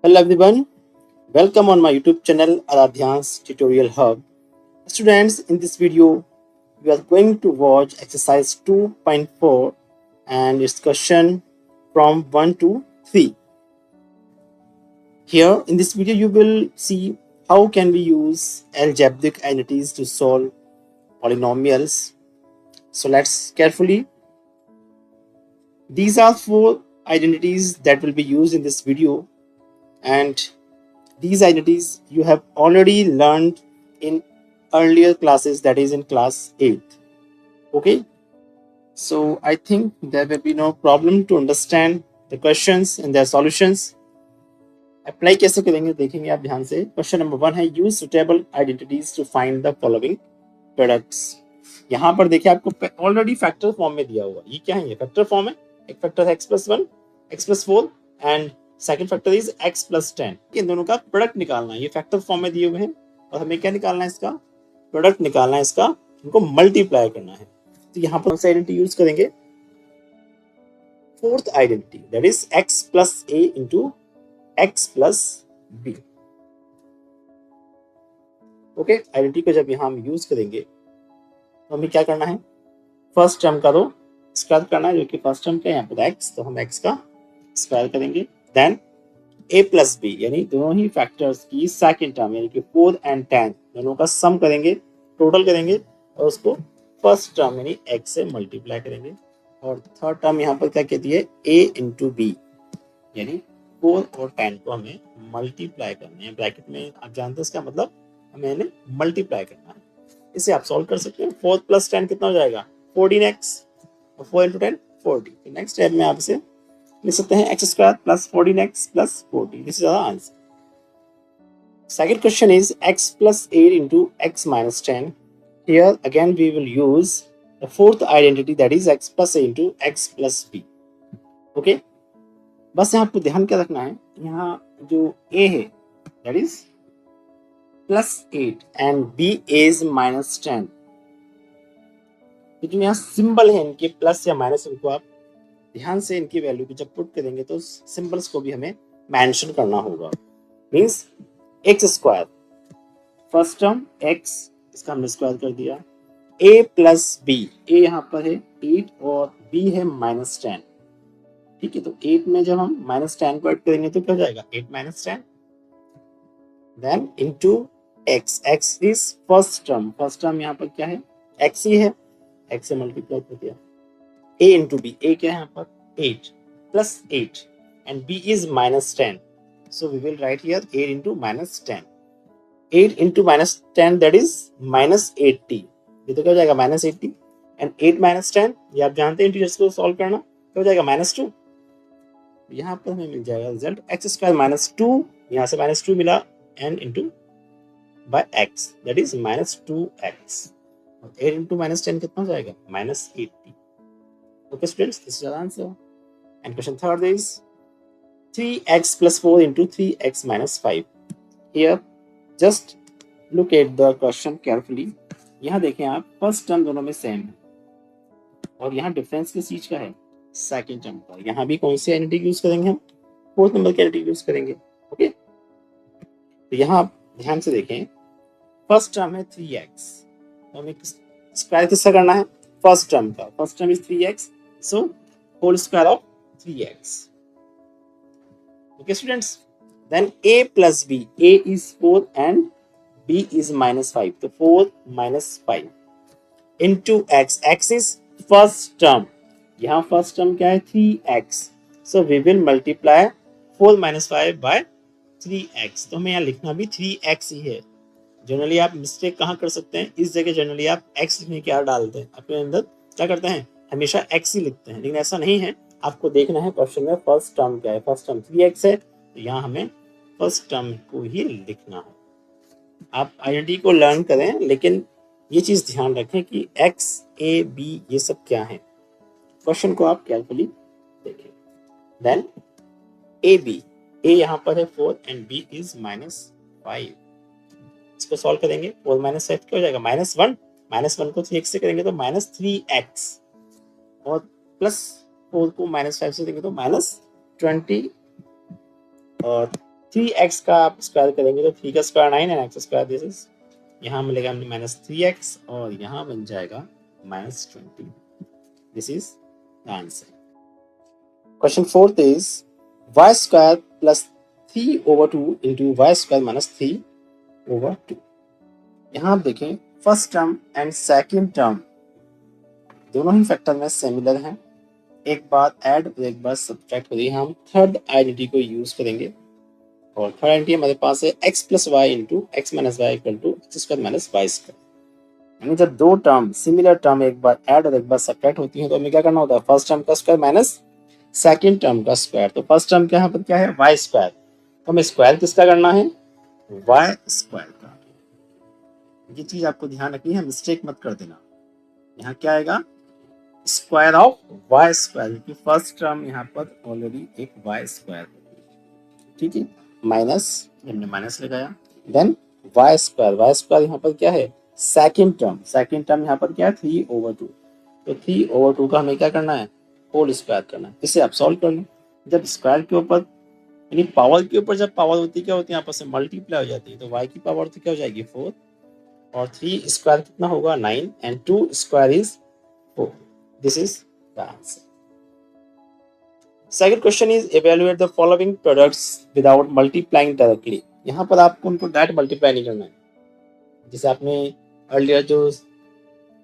Hello everyone, welcome on my YouTube channel Aradhyan's Tutorial Hub. Students, in this video, we are going to watch exercise 2.4 and its question from 1 to 3. Here in this video, you will see how can we use algebraic identities to solve polynomials. So let's carefully. These are 4 identities that will be used in this video, and these identities you have already learned in earlier classes, that is in class 8th. Okay, so I think there will be no problem to understand the questions and their solutions. Apply कैसे करेंगे देखेंगे आप ध्यान से. Question number 1 है use suitable identities to find the following products. यहाँ पर देखिए आपको ऑलरेडी फैक्टर फॉर्म में दिया हुआ. ये क्या है? ये फैक्टर फॉर्म है. एक फैक्टर है x+1, x+4 and second factor is x+10. इन दोनों का प्रोडक्ट निकालना है. ये फैक्टर फॉर्म में दिए हुए हैं और हमें क्या निकालना है? इसका प्रोडक्ट निकालना है. इसका इनको मल्टीप्लाई करना है. तो यहाँ पर आइडेंटिटी यूज करेंगे fourth identity, that is x+a into x+b. Okay, identity को जब यहाँ हम यूज करेंगे तो हमें क्या करना है? फर्स्ट टर्म का तो स्क्वायर करना है, जो कि फर्स्ट टर्म का यहाँ पर x, तो हम x का स्क्वायर करेंगे. देन a+b यानी दोनों ही फैक्टर्स की सेकंड टर्म यानी कि 4 एंड 10 दोनों का सम करेंगे, टोटल करेंगे और उसको फर्स्ट टर्म यानी x से मल्टीप्लाई करेंगे. और थर्ड टर्म यहाँ पर क्या कहती है? a इंटू b यानी 4 और 10 को हमें मल्टीप्लाई करना है. ब्रैकेट में आप जानते हैं इसका मतलब हमें इन्हें मल्टीप्लाई करना है. इसे आप सॉल्व कर सकते हैं. 4 + 10 कितना हो जाएगा? 14x और 4 इंटू 10 40. नेक्स्ट स्टेप में आप इसे लिख सकते हैं x² + 14x + 40. This is our answer. Second question is x+8 into x-10. Here again we will use the fourth identity, that is x+a into x+b. Okay, बस यहाँ आपको ध्यान क्या रखना है? यहाँ जो a है that is +8 and b is -10. तो जो यहाँ सिंबल है इनके प्लस या माइनस, उनको आप ध्यान से इनकी वैल्यू को जब पुट करेंगे तो सिंबल्स को भी हमें मेंशन करना होगा. Means x², first term x, इसका हमने स्क्वायर कर दिया. a+b, a यहाँ पर है 8 और b है -10. ठीक है, तो 8 में जब हम -10 को ऐड करेंगे तो क्या हो जाएगा? 8 - 10. Then into x, x is first term यहाँ पर क्या है? x ही है, x से मल्टीप्लाई कर दिया. a इंटू b, a क्या है यहाँ पर? 8 + 8 and b is -10. So we will write here 8 into -10. 8 into -10 that is -80. ये तो क्या हो जाएगा? -80 and 8 - 10, ये आप जानते हैं इंटीजर्स को सॉल्व करना. क्या हो जाएगा? -2. यहाँ पर हमें मिल जाएगा रिजल्ट x² - 2, यहाँ से -2 मिला n into by x, that is -2x. 8 into -10 कितना हो जाएगा? -80. Okay students, this is your answer. And question third is 3x + 4 into 3x - 5. Here just look at the question carefully. यहाँ देखें आप, फर्स्ट टर्म दोनों में सेम है और यहाँ डिफरेंस किस चीज का है? सेकंड टर्म का. यहाँ भी कौन सी आइडेंटिटी यूज करेंगे? हम फोर्थ नंबर की आइडेंटिटी यूज करेंगे. ओके, तो यहाँ आप ध्यान से देखें, फर्स्ट टर्म है 3x, तो हमें स्क्वायर किसका करना है? फर्स्ट टर्म का. First term is 3x, so whole square of 3x. Okay students, then a plus b, a is 4 and b is -5, तो 4 - 5 into x, x is first term. यहाँ first term क्या है? 3x, so we will multiply 4 - 5 by 3x. तो हमें यहाँ लिखना भी 3x ही है. जनरली आप मिस्टेक कहाँ कर सकते हैं? इस जगह जनरली आप x लिखने क्या डालते हैं? अपने अंदर क्या करते हैं? हमेशा x ही लिखते हैं, लेकिन ऐसा नहीं है. आपको देखना है क्वेश्चन में फर्स्ट टर्म क्या है. फर्स्ट टर्म 3x है, तो यहाँ हमें फर्स्ट टर्म को ही लिखना है. आप आइडेंटिटी को लर्न करें, लेकिन ये चीज ध्यान रखें कि x, a, b ये सब क्या है. क्वेश्चन को आप केयरफुली देखें. देन a यहाँ पर है 4 and b is -5. इसको सॉल्व करेंगे. 4 - 5 क्या हो जाएगा? -1. -1 को 3x से करेंगे तो -3x और +4 को -5 से देंगे तो -20 और 3x का आप स्क्वायर करेंगे तो 3 का square 9 and x square this is, यहाँ मिलेगा हमने -3x और यहाँ बन जाएगा -20. This is the answer. Question 4th is y square plus 3/2 into y square minus 3/2. यहाँ आप देखें first term and second term दोनों ही फैक्टर में सिमिलर हैं. एक बार ऐड और एक बार सब्ट्रैक्ट हो रही है. हम थर्ड आइडेंटिटी को यूज करेंगे और थर्ड आइडेंटिटी हमारे पास है x plus y into x minus y equal to x square minus y square. यानी जब दो टर्म सिमिलर टर्म एक बार ऐड और एक बार सब्ट्रैक्ट होती है तो हमें क्या करना होता है, फर्स्ट टर्म का स्क्वायर माइनस सेकेंड टर्म का स्क्वायर. तो फर्स्ट टर्म क्या यहाँ पर क्या है, वाई स्क्वायर. तो हमें स्क्वायर किसका करना है, वाई स्क्वायर का. ये चीज आपको ध्यान रखनी है, मिस्टेक मत कर देना. यहाँ क्या आएगा, स्क्वायर ऑफ वाई स्क्वायर, क्योंकि फर्स्ट टर्म यहाँ पर ऑलरेडी एक वाई स्क्वायर. ठीक है, माइनस, हमने माइनस लगाया. देन वाई स्क्वायर यहाँ पर क्या है, सेकेंड टर्म यहाँ पर क्या है 3/2. तो 3/2 का हमें क्या करना है, होल स्क्वायर करना है. इसे आप सॉल्व कर लो. जब स्क्वायर के ऊपर यानी पावर के ऊपर जब पावर होती है क्या होती है, आपस में मल्टीप्लाई हो जाती है. तो y की पावर तो क्या हो जाएगी 4 और 3 स्क्वायर कितना होगा 9 and 2 square is 4. This is the answer. Second question is evaluate the following products without multiplying directly. यहाँ पर आपको उनको डायरेक्ट मल्टीप्लाई नहीं करना है. जैसे आपने अर्लियर जो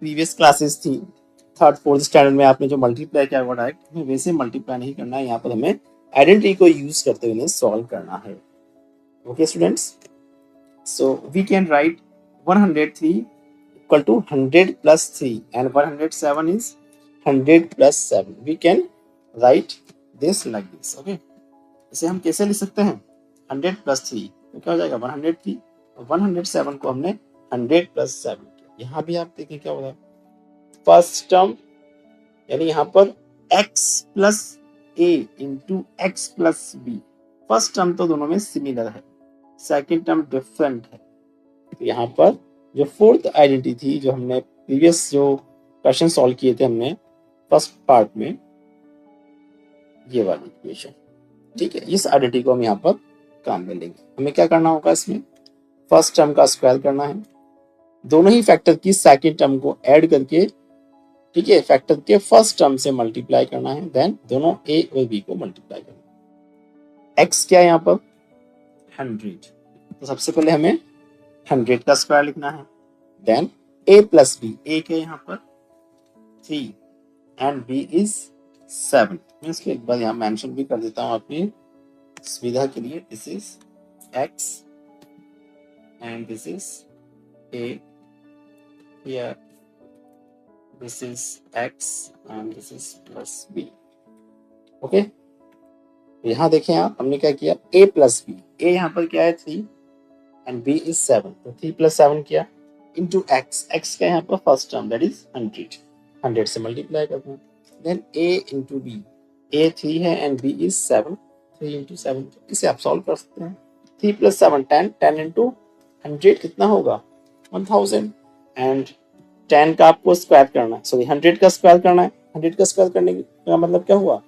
प्रीवियस क्लासेस थी थर्ड फोर्थ स्टैंडर्ड में आपने जो मल्टीप्लाई किया हुआ डायरेक्ट, हमें वैसे मल्टीप्लाई नहीं करना है. यहाँ पर हमें आइडेंटिटी को यूज करते हुए सॉल्व करना है. Okay students, so we can write 103 equal to 100 plus 3 and 107 is 100 plus 7. We can write this like this. Okay, इसे हम कैसे लिख सकते हैं, 100 प्लस 3 तो क्या हो जाएगा 103. 107 को हमने 100 प्लस 7 किया. यहाँ भी आप देखें क्या हो रहा है, फर्स्ट टर्म यानी यहाँ पर x plus a into x plus b. First term तो दोनों में सिमिलर है, सेकेंड टर्म डिफरेंट है. तो यहाँ पर जो फोर्थ आइडेंटिटी थी, जो हमने प्रीवियस जो क्वेश्चन सॉल्व किए थे हमने फर्स्ट पार्ट में, ये वाली इक्वेशन. ठीक है, इस आइडेंटिटी को हम यहाँ पर काम में लेंगे. हमें क्या करना होगा, इसमें फर्स्ट टर्म का स्क्वायर करना है, दोनों ही फैक्टर की सेकेंड टर्म को ऐड करके, ठीक है, फैक्टर के फर्स्ट टर्म से मल्टीप्लाई करना है. देन दोनों a और b को मल्टीप्लाई करना है. x क्या है यहाँ पर 100. तो सबसे पहले हमें 100 का स्क्वायर लिखना है. Then a plus b, a क्या है यहाँ पर 3 एंड b इज 7. मैं इसको एक बार यहाँ मेंशन भी कर देता हूँ आपकी सुविधा के लिए. This is x and this is a, here this is x and this is plus b. Okay, यहाँ देखें आप, हमने क्या किया a प्लस बी. a यहाँ पर क्या है 3 एंड b इज 7. तो 3 प्लस 7 किया इंटू x. x का यहाँ पर फर्स्ट टर्म दैट इज 100 से मल्टीप्लाई करते हैं. Then a into b, a 3 है एंड b इज 7. 3 इंटू 7, इसे आप सॉल्व कर सकते हैं. 3 प्लस 7 10, 10 इंटू 100 कितना होगा 1000. एंड 10 का आपको स्क्वायर करना है, सॉरी 100 का स्क्वायर करना है. 100 का स्क्वायर करने का मतलब क्या हुआ,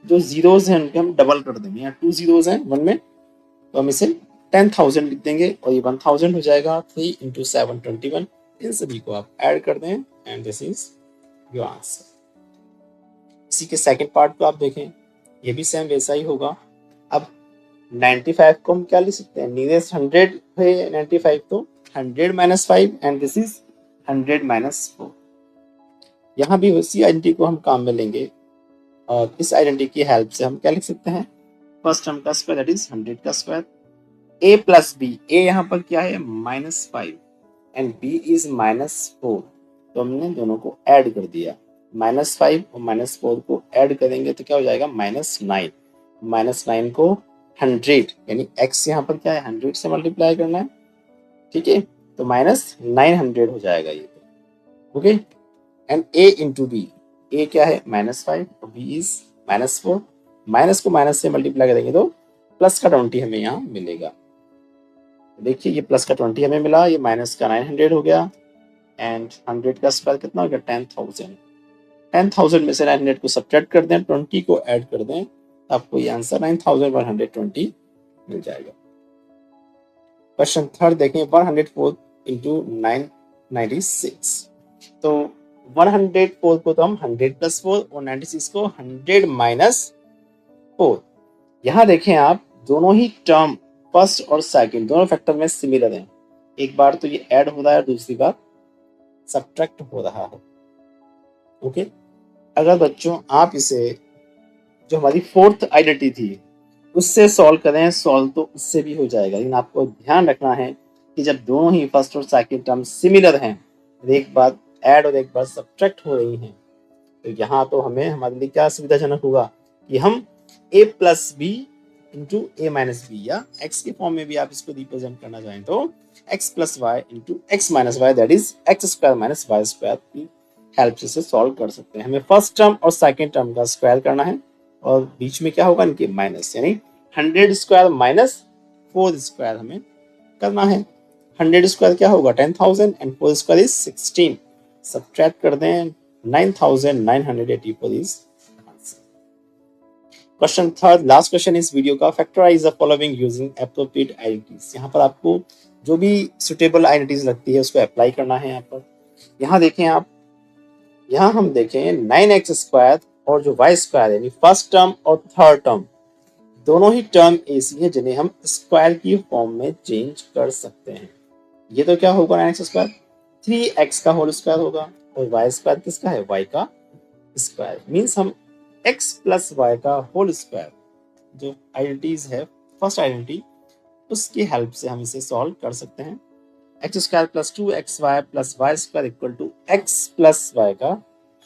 जो जीरोस हैं उनके हम डबल कर देंगे. यहाँ 2 जीरोस हैं 1 में, तो हम इसे 10,000 लिख देंगे और ये 1000 हो जाएगा. 3 इंटू 7 21. इन सभी को आप ऐड कर दें and this is your answer. इसी के सेकंड पार्ट को आप देखें, ये भी सेम वैसा ही होगा. अब 95 को हम क्या लिख सकते हैं, नियरेस्ट 100 है 95, तो 100 minus 5 and this is 100 minus 4. यहाँ भी उसी आइडेंटिटी को हम काम में लेंगे और इस आइडेंटिटी की हेल्प से हम क्या लिख सकते हैं, फर्स्ट टर्म का स्क्वायर दैट इज 100 का square. a plus b, a यहाँ पर क्या है -5 एंड b इज -4. तो हमने दोनों को ऐड कर दिया. -5 और -4 को ऐड करेंगे तो क्या हो जाएगा -9. -9 को 100 यानी x यहाँ पर क्या है 100 से मल्टीप्लाई करना है. ठीक है, तो -900 हो जाएगा ये. Okay, and a into b, a क्या है -5 और b इज -4. माइनस को माइनस से मल्टीप्लाई करेंगे तो प्लस का 20 हमें यहाँ मिलेगा. देखिए ये प्लस का 20 हमें मिला, ये माइनस का 900 हो गया एंड 100 का स्क्वायर कितना हो गया 10,000. 10,000 में से 900 को सब्ट्रैक्ट कर दें, 20 को ऐड कर दें, आपको ये आंसर 9,120 मिल जाएगा. क्वेश्चन थर्ड देखें, 104 इंटू 996। तो 104 को तो हम 100 प्लस 4 और 96 को 100 माइनस 4। यहाँ देखें आप, दोनों ही टर्म फर्स्ट और सेकंड दोनों फैक्टर में सिमिलर हैं। एक बार तो ये ऐड हो रहा है, दूसरी बार सब्ट्रैक्ट हो रहा है। ओके, अगर बच्चों आप इसे जो हमारी फोर्थ आइडेंटिटी थी उससे सॉल्व करें, सॉल्व तो उससे भी हो जाएगा, लेकिन आपको ध्यान रखना है कि जब दोनों ही फर्स्ट और सेकंड टर्म सिमिलर हैं, एक बार ऐड और एक बार सब्ट्रैक्ट हो रही हैं, तो यहाँ तो हमें हमारे लिए क्या सुविधाजनक होगा कि हम a plus b into a minus b, या x के फॉर्म में भी आप इसको रिप्रेजेंट करना चाहें तो x plus y into x minus y, that is x square minus y square की हेल्प से इसे सॉल्व कर सकते हैं। हमें फर्स्ट टर्म और सेकंड टर्म का स्क्वायर करना है और बीच में क्या होगा, इनके माइनस, यानी 100 स्क्वायर माइनस 4 स्क्वायर हमें करना है। 100 स्क्वायर क्या होगा 10,000 एंड 4 स्क्वायर इज 16। सब्ट्रैक्ट कर दें 9,984 is question third, last question इस वीडियो का, factorise the following using appropriate identities. यहाँ पर आपको जो भी सुटेबल आइडेंटिटीज लगती है उसको अप्लाई करना है। यहाँ पर यहाँ देखें आप, यहाँ हम देखें 9x स्क्वायर और जो y स्क्वायर यानी फर्स्ट टर्म और थर्ड टर्म दोनों ही टर्म ऐसी है जिन्हें हम स्क्वायर की फॉर्म में चेंज कर सकते हैं। ये तो क्या होगा 9x स्क्वायर 3x का होल स्क्वायर होगा और y स्क्वायर किसका है, y का स्क्वायर। मीन्स हम x प्लस y का होल स्क्वायर जो आइडेंटिटीज है फर्स्ट आइडेंटिटी, उसकी हेल्प से हम इसे सॉल्व कर सकते हैं। X square plus 2xy plus y square equal to x plus y का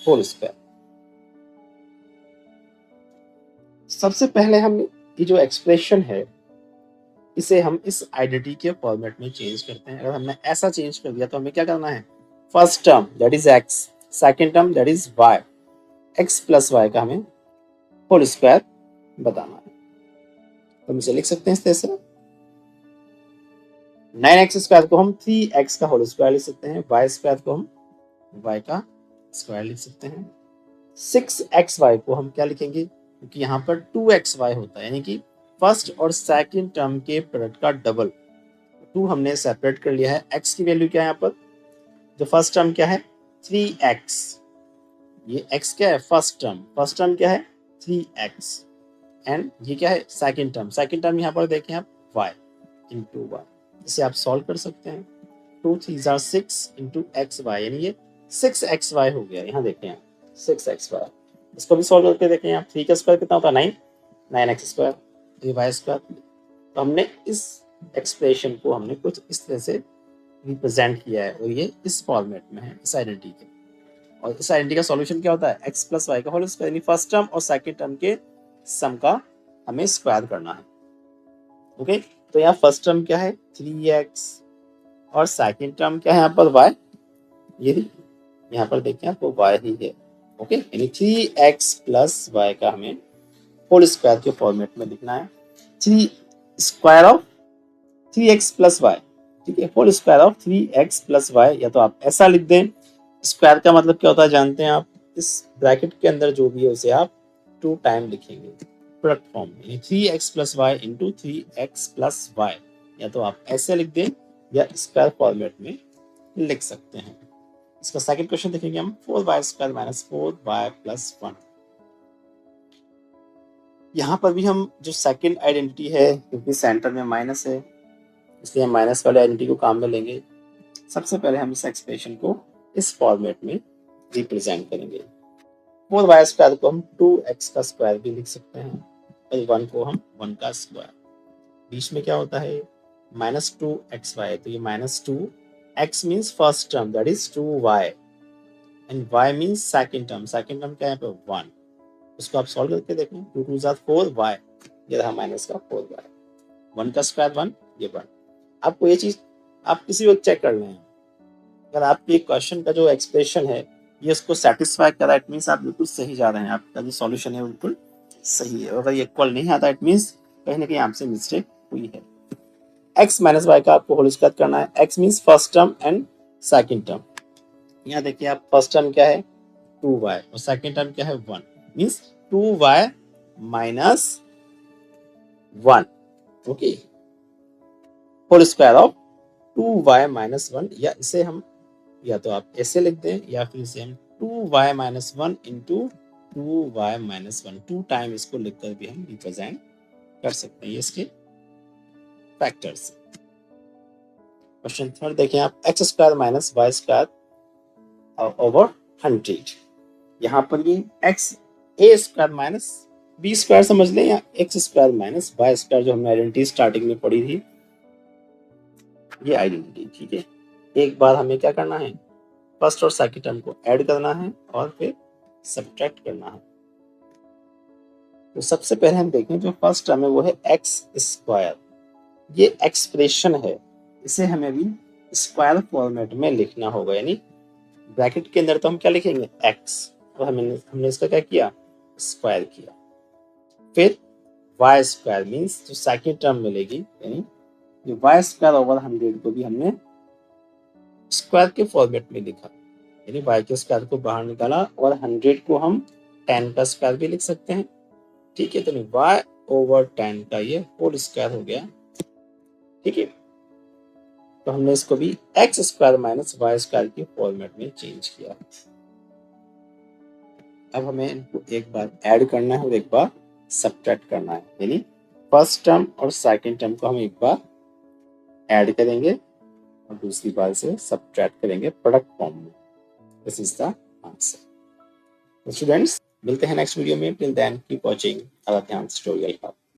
होल स्क्वायर। सबसे पहले हम ये जो एक्सप्रेशन है इसे हम इस आइडेंटिटी के फॉर्मेट में चेंज करते हैं। अगर हमने ऐसा चेंज कर दिया तो हमें क्या करना है, first term that is x, second term that is y, x plus y का हमें होल स्क्वायर बताना है। तो हम इसे लिख सकते हैं इस तरह से, 9x स्क्वायर को हम 3x का होल स्क्वायर लिख सकते हैं, y स्क्वायर को हम y का स्क्वायर लिख सकते हैं, 6xy को हम क्या लिखेंगे, क्योंकि यहाँ पर 2xy होता है, यानी कि फर्स्ट और सेकंड टर्म के प्रोडक्ट का डबल। 2 हमने सेपरेट कर लिया है, x की वैल्यू क्या है यहाँ पर, जो फर्स्ट टर्म क्या है 3x, ये x क्या है फर्स्ट टर्म क्या है 3x, एंड ये क्या है सेकंड टर्म यहाँ पर देखें आप y इंटू y। इसे आप सॉल्व कर सकते हैं, 2 3 6 इंटू एक्स वाई, यानी ये 6xy हो गया। यहाँ देखें आप 6xy, इसको भी सॉल्व करके देखें आप, 3 का स्क्वायर कितना होता है 9x स्क्वायर, ये y स्क्वायर। तो हमने इस एक्सप्रेशन को हमने कुछ इस तरह से रिप्रेजेंट किया है और ये इस फॉर्मेट में है इस आइडेंटिटी के। और इस आइडेंटिटी का सॉल्यूशन क्या होता है, x प्लस वाई का होल स्क्वायर, यानी फर्स्ट टर्म और सेकंड टर्म के सम का हमें स्क्वायर करना है। ओके, तो यहाँ फर्स्ट टर्म क्या है 3x और सेकंड टर्म क्या है यहाँ पर y, ये यहाँ पर देखें आपको y ही है। ओके, यानी 3x प्लस y का हमें होल स्क्वायर के फॉर्मेट में लिखना है, 3 square of 3x plus y, ठीक है, whole square of 3x plus y। या तो आप ऐसा लिख दें, स्क्वायर का मतलब क्या होता है जानते हैं आप, इस ब्रैकेट के अंदर जो भी है उसे आप 2 टाइम लिखेंगे प्रोडक्ट फॉर्म में, 3x plus y into 3x plus वाई। या तो आप ऐसे लिख दें या स्क्वायर फॉर्मेट में लिख सकते हैं। इसका सेकंड क्वेश्चन देखेंगे हम, 4y square minus 4y plus 1। यहाँ पर भी हम जो सेकंड आइडेंटिटी है, क्योंकि सेंटर में माइनस है इसलिए हम माइनस वाले आइडेंटिटी को काम में लेंगे। सबसे पहले हम इस एक्सप्रेशन को इस फॉर्मेट में रिप्रेजेंट करेंगे। 4y स्क्वायर को हम 2x का स्क्वायर भी लिख सकते हैं और 1 को हम 1 का स्क्वायर। बीच में क्या होता है माइनस 2xy, तो ये minus 2x means first term that is 2y and y means second term क्या है पे 1। उसको आप सॉल्व करके देखें, 2 2 4y, ये रहा माइनस का 4y, 1 का स्क्वायर 1, ये 1। आपको ये चीज आप किसी वक्त चेक कर लें, अगर आपके क्वेश्चन का जो एक्सप्रेशन है ये उसको सेटिस्फाई कर रहा है, इट मीन्स आप बिल्कुल सही जा रहे हैं, आपका जो सॉल्यूशन है बिल्कुल सही है। अगर ये इक्वल नहीं आता इट मीन्स कहीं ना कहीं आपसे मिस्टेक हुई है। x माइनस वाई का आपको होल स्क्वायर करना है, x means first term and second term. यहाँ देखिए आप फर्स्ट टर्म क्या है 2y और सेकंड टर्म क्या है 1, means 2y minus 1। Okay, whole square of 2y minus 1, या इसे हम या तो आप ऐसे लिख दें या फिर इसे हम 2y minus 1 into 2y minus 1, 2 time इसको लिखकर भी हम रिप्रेजेंट कर सकते हैं, ये इसके फैक्टर्स। क्वेश्चन थर्ड देखें आप, x square minus y square over 100। यहाँ पर ये x a square minus b square समझ लें, या x square minus y square जो हमने आइडेंटिटी स्टार्टिंग में पढ़ी थी, ये आइडेंटिटी। ठीक है, एक बार हमें क्या करना है, फर्स्ट और सेकंड टर्म को ऐड करना है और फिर सब्ट्रैक्ट करना है। तो सबसे पहले हम देखें जो फर्स्ट टर्म है वो है एक्स स्क्वायर, ये एक्सप्रेशन है, इसे हमें भी स्क्वायर फॉर्मेट में लिखना होगा, यानी ब्रैकेट के अंदर तो हम क्या लिखेंगे एक्स, और हमने इसका क्या किया, स्क्वायर किया। फिर वाई स्क्वायर मीन्स जो सेकंड टर्म मिलेगी, यानी जो वाई स्क्वायर ओवर 100 को भी हमने स्क्वायर के फॉर्मेट में लिखा, यानी वाई के स्क्वायर को बाहर निकाला और 100 को हम 10 का स्क्वायर भी लिख सकते हैं। ठीक है, तो वाई ओवर 10 का ये होल स्क्वायर हो गया। ठीक है, तो हमने इसको भी x square minus y square के फॉर्मेट में चेंज किया। अब हमें इनको एक बार ऐड करना है और एक बार सब्ट्रैक्ट करना है, यानी फर्स्ट टर्म और सेकंड टर्म को हम एक बार ऐड करेंगे और दूसरी बार से सब्ट्रैक्ट करेंगे प्रोडक्ट फॉर्म में। This is the answer. Students, मिलते हैं नेक्स्ट वीडियो में। Till then keep watching our Dhyan tutorial.